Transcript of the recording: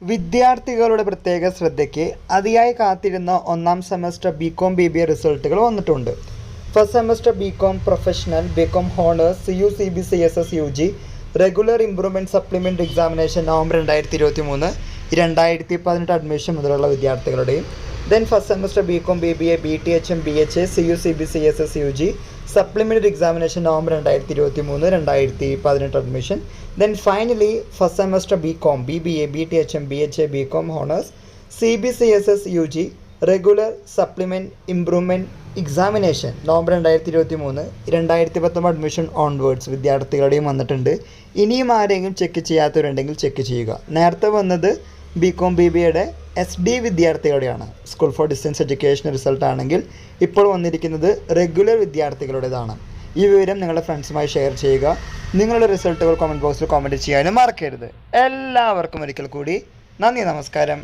വിദ്യാർത്ഥികളുടെ പ്രത്യേക ശ്രദ്ധയ്ക്ക് അതിയായി കാത്തിരുന്ന ഒന്നാം സെമസ്റ്റർ ബികോം BBA റിസൾട്ടുകൾ വന്നിട്ടുണ്ട്. First semester BCom professional, BCom honours, CU CBC SS UG regular improvement supplement examination November 2023 2018 admission മുതലുള്ള വിദ്യാർത്ഥികളുടെയും first semester BCom BBA BTHM BHA CU CBC SS UG supplementary examination November 2023 2018 admission. Finally first semester BCom BBA BTHM BHA BCom honours CBC SS UG regular supplement improvement examination November 2023 2019 admission onwards വിദ്യാർത്ഥികളുടെയും വന്നിട്ടുണ്ട്. ഇനിയും ആരെങ്കിലും check ചെയ്യാത്തവരുണ്ടെങ്കിൽ check ചെയ്യുക. നേരത്തെ വന്നത് BCom BBAയുടെ SD വിദ്യാർത്ഥികളുടെയാണ്, school for distance education result ആണെങ്കിൽ. ഇപ്പോൾ വന്നിരിക്കുന്നത് റെഗുലർ വിദ്യാർത്ഥികളുടേതാണ്. ഈ വിവരം നിങ്ങളുടെ ഫ്രണ്ട്സുമായി ഷെയർ ചെയ്യുക. നിങ്ങളുടെ റിസൾട്ടുകൾ കമൻറ്റ് ബോക്സിൽ കമൻറ്റ് ചെയ്യാനും മറക്കരുത്. എല്ലാവർക്കും ഒരിക്കൽ കൂടി നന്ദി, നമസ്കാരം.